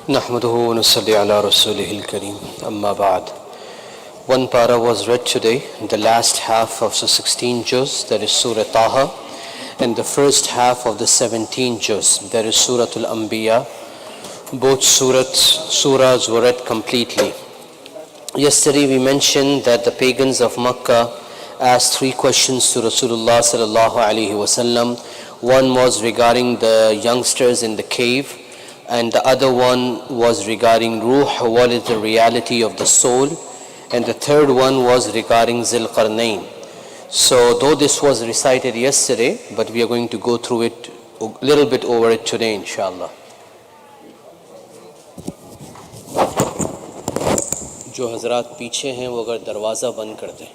نحمده ونصلي على رسوله الكريم أما بعد. One para was read today, the last half of the 16 juz, that is Surah Taha, and the first half of the 17 juz, that is Surah Al-Anbiya. Both surahs were read completely. Yesterday we mentioned that the pagans of Makkah asked three questions to Rasulullah sallallahu alaihi wasallam. One was regarding the youngsters in the cave, and the other one was regarding Ruh, what is the reality of the soul, and the third one was regarding Zil Qarnayn. So though this was recited yesterday, but we are going to go through it a little bit over it today inshallah. जो हजरात पीछे हैं वो अगर दरवाज़ा बंद कर दें.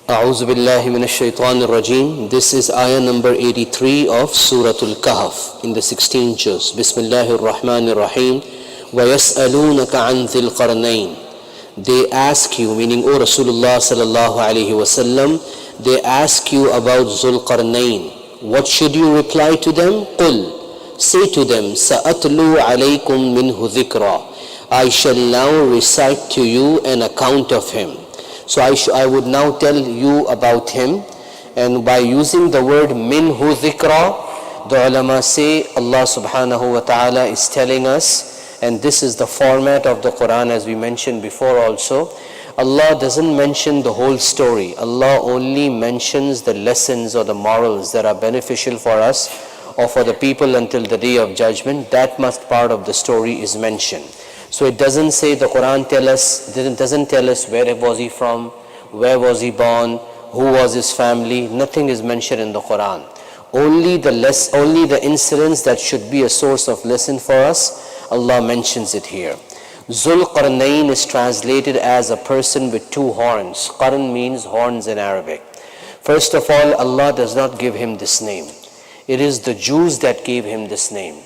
أعوذ بالله من الشيطان الرجيم. This is ayah number 83 of Surah Al-Kahf in the 16th juz. بسم الله الرحمن الرحيم. وَيَسْأَلُونَكَ عَنْ ذِي الْقَرْنَيْنِ. They ask you, meaning O Rasulullah sallallahu alayhi wasallam, they ask you about Zul Qarnayn. What should you reply to them? قُلْ, say to them, سَأَتْلُو عَلَيْكُمْ مِنْهُ ذِكْرًا. I shall now recite to you an account of him. So I would now tell you about him, and by using the word minhu dhikra, the ulama say Allah subhanahu wa ta'ala is telling us, and this is the format of the Quran as we mentioned before also, Allah doesn't mention the whole story. Allah only mentions the lessons or the morals that are beneficial for us or for the people until the day of judgment. That much part of the story is mentioned. So it doesn't say, the Quran doesn't tell us where was he from, where was he born, who was his family. Nothing is mentioned in the Quran. Only the incidents that should be a source of lesson for us, Allah mentions it here. Zul Qarnayn is translated as a person with two horns. Qarn means horns in Arabic. First of all, Allah does not give him this name. It is the Jews that gave him this name.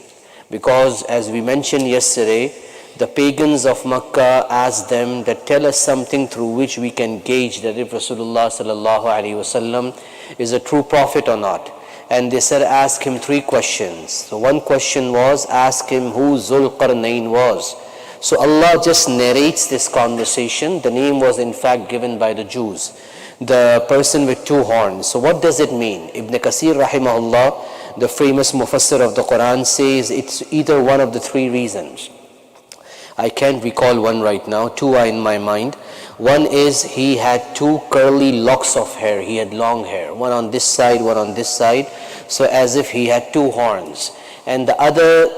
Because as we mentioned yesterday, the pagans of Makkah asked them that tell us something through which we can gauge that if Rasulullah sallallahu alaihi wasallam is a true prophet or not. And they said ask him three questions. So one question was ask him who Zul Qarnayn was. So Allah just narrates this conversation. The name was in fact given by the Jews, the person with two horns. So what does it mean? Ibn Kasir rahimahullah, the famous mufassir of the Quran, says it's either one of the three reasons. I can't recall one right now. Two are in my mind. One is he had two curly locks of hair. He had long hair. One on this side, one on this side. So as if he had two horns. And the other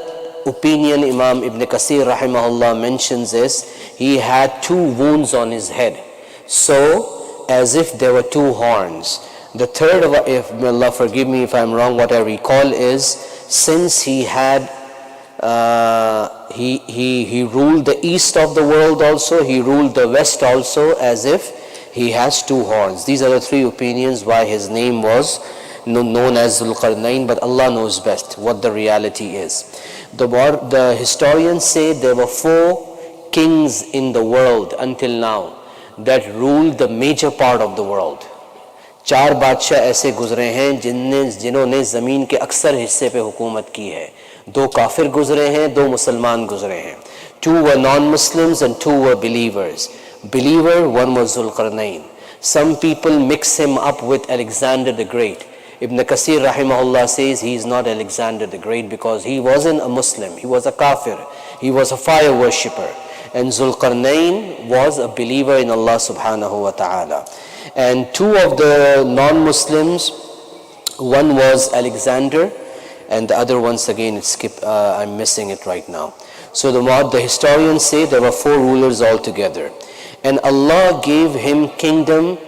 opinion Imam Ibn Kasir rahimahullah mentions is he had two wounds on his head. So as if there were two horns. The third, if may Allah forgive me if I'm wrong, what I recall is since he had he ruled the east of the world also, he ruled the west also, as if he has two horns. These are the three opinions why his name was known as Zul Qarnayn, but Allah knows best what the reality is. The historians say there were four kings in the world until now that ruled the major part of the world. चार बादशाह ऐसे गुजरे हैं जिन्होंने ज़मीन के अक्सर हिस्से पे हुकूमत की है. दो काफिर गुजरे हैं, दो मुसलमान गुजरे हैं. Two were non-Muslims and two were believers. Believer, one was Zul Qarnayn. Some people mix him up with Alexander the Great. Ibn Kasir rahimahullah says he is not Alexander the Great because he wasn't a Muslim. He was a kafir. He was a fire worshipper. And Zul Qarnayn was a believer in Allah subhanahu wa ta'ala. And two of the non-Muslims, one was Alexander, and the other once again I'm missing it right now. So the historians say there were four rulers altogether, and Allah gave him kingdom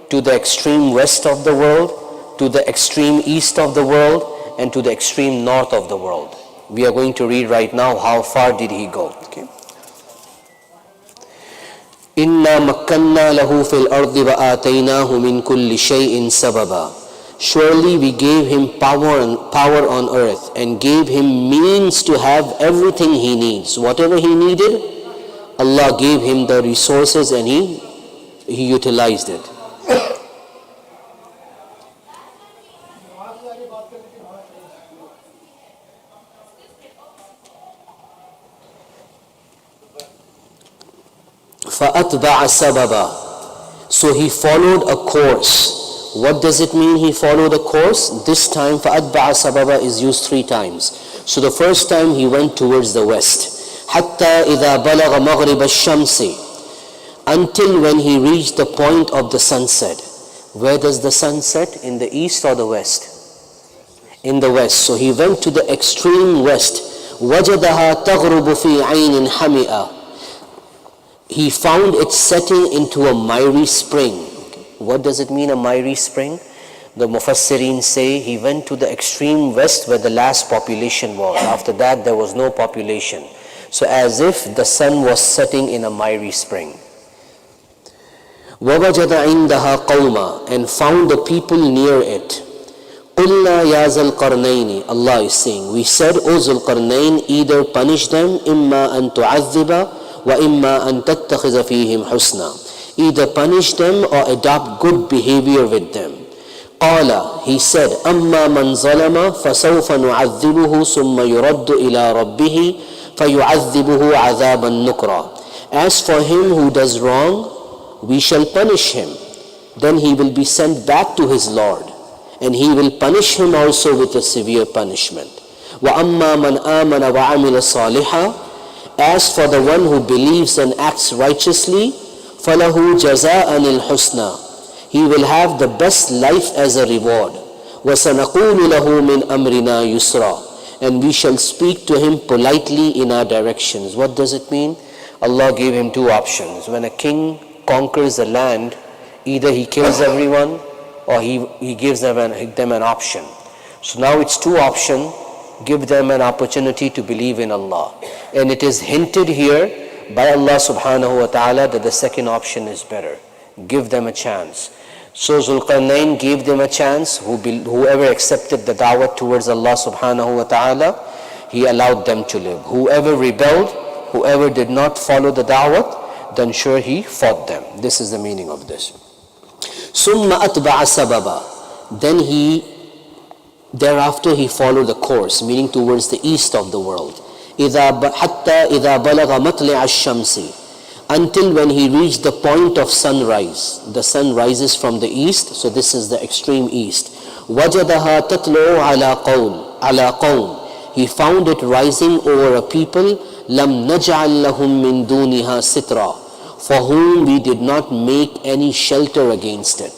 to the extreme west of the world, to the extreme east of the world, and to the extreme north of the world. We are going to read right now how far did he go. Okay. إِنَّا مَكَّنَّا لَهُ فِي الْأَرْضِ وَآتَيْنَاهُ مِنْ كُلِّ شَيْءٍ سَبَبًا. Surely we gave him power on earth and gave him means to have everything he needs. Whatever he needed, Allah gave him the resources and he utilized it. فَأَتْبَعَ سَبَبًا. So he followed a course. What does it mean he followed a course? This time فَأَتْبَعَ سَبَبًا is used 3 times. So the first time he went towards the west. حَتَّى إِذَا بَلَغَ مَغْرِبَ الشَّمْسِ. Until when he reached the point of the sunset. Where does the sun set? In the east or the west? In the west. So he went to the extreme west. وَجَدَهَا تَغْرُبُ فِي عَيْنٍ حَمِئَةٍ. He found it setting into a miry spring. What does it mean, a miry spring? The Mufassirin say he went to the extreme west where the last population was. After that there was no population. So as if the sun was setting in a miry spring. وَوَجَدَ عِنْدَهَا قَوْمًا. And found the people near it. قُلْنَا يَا ذَا الْقَرْنَيْنِ. Allah is saying, we said, O Zulqarnain, either punish them, إِمَّا أَن تُعَذِّبَ وَإِمَّا أَن تَتَّخِذَ فِيهِمْ حُسْنًا. Either punish them or adopt good behavior with them. قال, he said, أَمَّا مَنْ ظَلَمَ فَسَوْفَ نُعَذِّبُهُ ثُمَّ يُرَدُّ إِلَى رَبِّهِ فَيُعَذِّبُهُ عَذَابًا نُكْرًا. As for him who does wrong, we shall punish him. Then he will be sent back to his Lord, and he will punish him also with a severe punishment. وَأَمَّا مَنْ آمَنَ وَعَمِلَ صَالِحًا. As for the one who believes and acts righteously, فَلَهُ جَزَاءً الْحُسْنَى. He will have the best life as a reward. وَسَنَقُولُ لَهُ مِنْ أَمْرِنَا يُسْرًا. And we shall speak to him politely in our directions. What does it mean? Allah gave him 2 options. When a king conquers a land, either he kills everyone or he gives them an option. So now it's 2 options. Give them an opportunity to believe in Allah. And it is hinted here by Allah subhanahu wa ta'ala that the second option is better. Give them a chance. So Zulqarnain gave them a chance. Whoever accepted the da'wah towards Allah subhanahu wa ta'ala, he allowed them to live. Whoever rebelled, whoever did not follow the da'wah, then sure he fought them. This is the meaning of this. ثُمَّ أَتْبَعَ سَبَبًا. Then thereafter he followed the course, meaning towards the east of the world. حَتَّى إِذَا بَلَغَ مَطْلِعَ الشَّمْسِ. Until when he reached the point of sunrise. The sun rises from the east, so this is the extreme east. وَجَدَهَا تَطْلُعُ عَلَى قَوْمٍ. He found it rising over a people. لَمْ نَجْعَلْ لَهُم مِّن دُونِهَا سِتْرًا. For whom we did not make any shelter against it.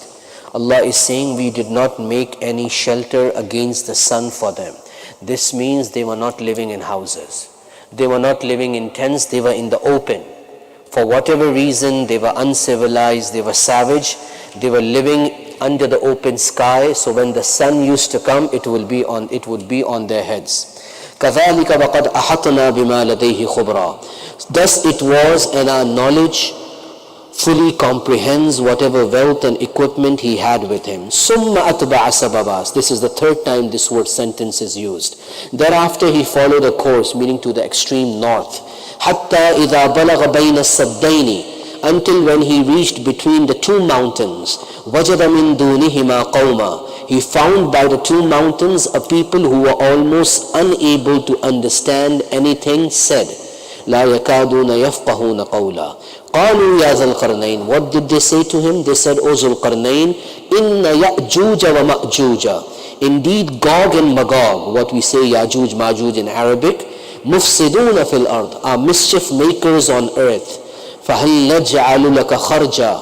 Allah is saying we did not make any shelter against the sun for them. This means they were not living in houses. They were not living in tents, they were in the open. For whatever reason, they were uncivilized, they were savage, they were living under the open sky, so when the sun used to come, it would be on their heads. كَذَلِكَ وَقَدْ أَحَطْنَا بِمَا لَدَيْهِ خُبْرًا. Thus it was, and our knowledge fully comprehends whatever wealth and equipment he had with him. ثُمَّ أَتْبَعَ سَبَبًا. This is the 3rd time this word sentence is used. Thereafter he followed a course, meaning to the extreme north. حَتَّى إِذَا بَلَغَ بَيْنَ السَّدَّيْنِ. Until when he reached between the 2 mountains. وَجَدَ مِن دُونِهِمَا قَوْمًا. He found by the 2 mountains a people who were almost unable to understand anything said. لَا يَكَادُونَ يَفْقَهُونَ قَوْلًا. قَالُوا يَا ذَا الْقَرْنَيْنِ. What did they say to him? They said, O Zulqarnain, إِنَّ يَأْجُوجَ وَمَأْجُوجَ. Indeed, Gog and Magog, what we say Yajuj, Majuj in Arabic, مُفْسِدُونَ فِي الْأَرْضِ, are mischief makers on earth. فَهَلْ نَجْعَلُ لَكَ خَرْجًا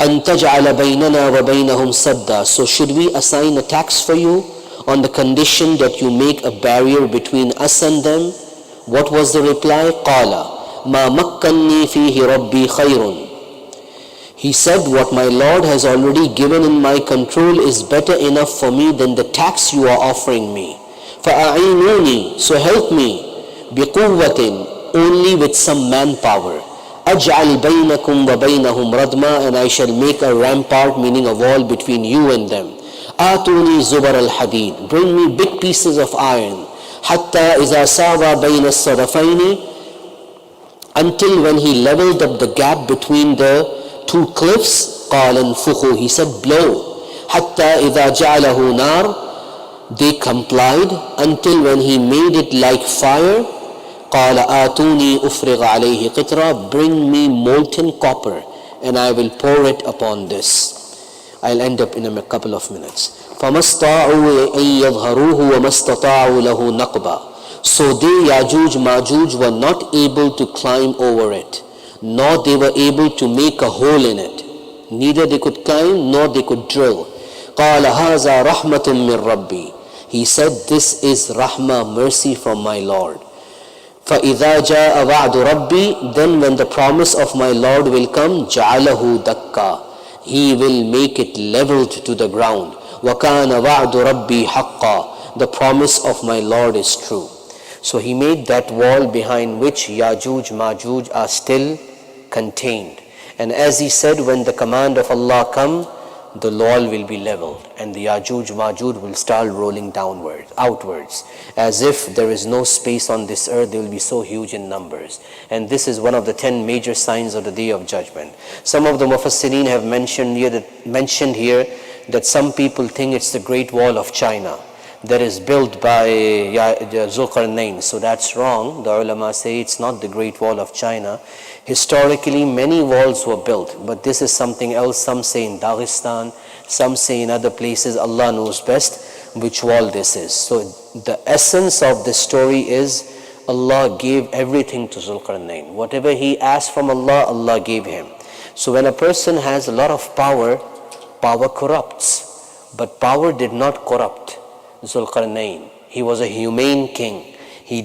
أَن تَجْعَلَ بَيْنَنَا وَبَيْنَهُمْ سَدًّا. So should we assign a tax for you on the condition that you make a barrier between us and them? What was the reply? قَالَ مَا مَكَّنِّي فِيهِ رَبِّي خَيْرٌ. He said, what my Lord has already given in my control is better enough for me than the tax you are offering me. فَأَعِينُونِي. So help me. بِقُوَّةٍ. Only with some manpower. أَجْعَلْ بَيْنَكُمْ وَبَيْنَهُمْ رَدْمًا. And I shall make a rampart, meaning a wall between you and them. آتوني زبر الحديد. Bring me big pieces of iron. حتى إذا ساوى بين الصدفين. Until when he leveled up the gap between the 2 cliffs. قال انفخوا. He said blow. حتى إذا جعله نار. They complied until when he made it like fire. قال آتوني أفرغ عليه قطرة, bring me molten copper and I will pour it upon this. I'll end up in a couple of minutes. فما استطاعوا أن يظهروه وما استطاعوا له نقبا. So they, Yajuj, Majuj, were not able to climb over it, nor they were able to make a hole in it. Neither they could climb, nor they could drill. قال هذا رحمة من ربي. He said, this is rahmah, mercy from my Lord. فإذا جاء وعد ربي, then when the promise of my Lord will come, جعله دكا, He will make it leveled to the ground. وكان وعد ربي حقا, the promise of my Lord is true. So he made that wall behind which Yajuj, Majuj are still contained. And as he said, when the command of Allah come, the wall will be leveled and the Yajuj, Majuj will start rolling outwards. As if there is no space on this earth, they will be so huge in numbers. And this is one of the 10 major signs of the Day of Judgment. Some of the Mufassirin have mentioned here that some people think it's the Great Wall of China that is built by Zulqarnain. So that's wrong. The ulama say it's not the Great Wall of China. Historically, many walls were built, but this is something else. Some say in Dagestan, some say in other places. Allah knows best which wall this is. So the essence of this story is Allah gave everything to Zulqarnain. Whatever he asked from Allah, Allah gave him. So when a person has a lot of power, power corrupts. But power did not corrupt Zulqarnain. He was a humane king. He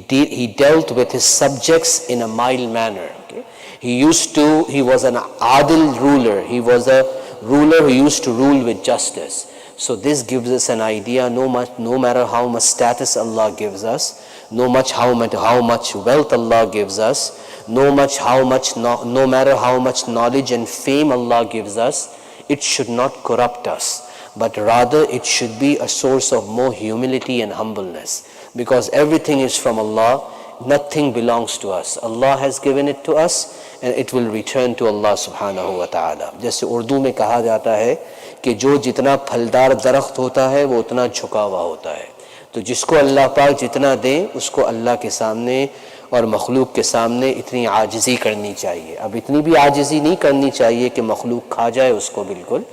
dealt with his subjects in a mild manner. Okay? He was an adil ruler. He was a ruler who used to rule with justice. So this gives us an idea, no matter how much status Allah gives us, no matter how much wealth Allah gives us, no matter how much knowledge and fame Allah gives us, it should not corrupt us. But rather it should be a source of more humility and humbleness. Because everything is from Allah, nothing belongs to us. Allah has given it to us and it will return to Allah subhanahu wa ta'ala. जैसे उर्दू में कहा जाता है कि जो जितना फलदार दरख्त होता है वो उतना झुका हुआ होता है. तो जिसको अल्लाह पाक जितना दे उसको अल्लाह के सामने और मखलूक के सामने इतनी आजिज़ी करनी चाहिए. अब इतनी भी आजिज़ी नहीं करनी चाहिए कि मखलूक खा जाए उसको. बिल्कुल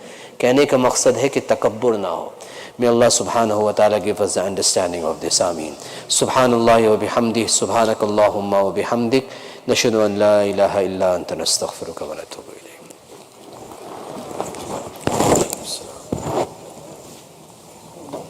कहने का मकसद है कि तकब्बुर ना हो. May Allah subhanahu wa ta'ala give us the understanding of this. Ameen. Subhanallah wa bihamdih, subhanakallahumma wa bihamdik, nashhadu an la ilaha illa anta nastaghfiruka wa natubu ilayk.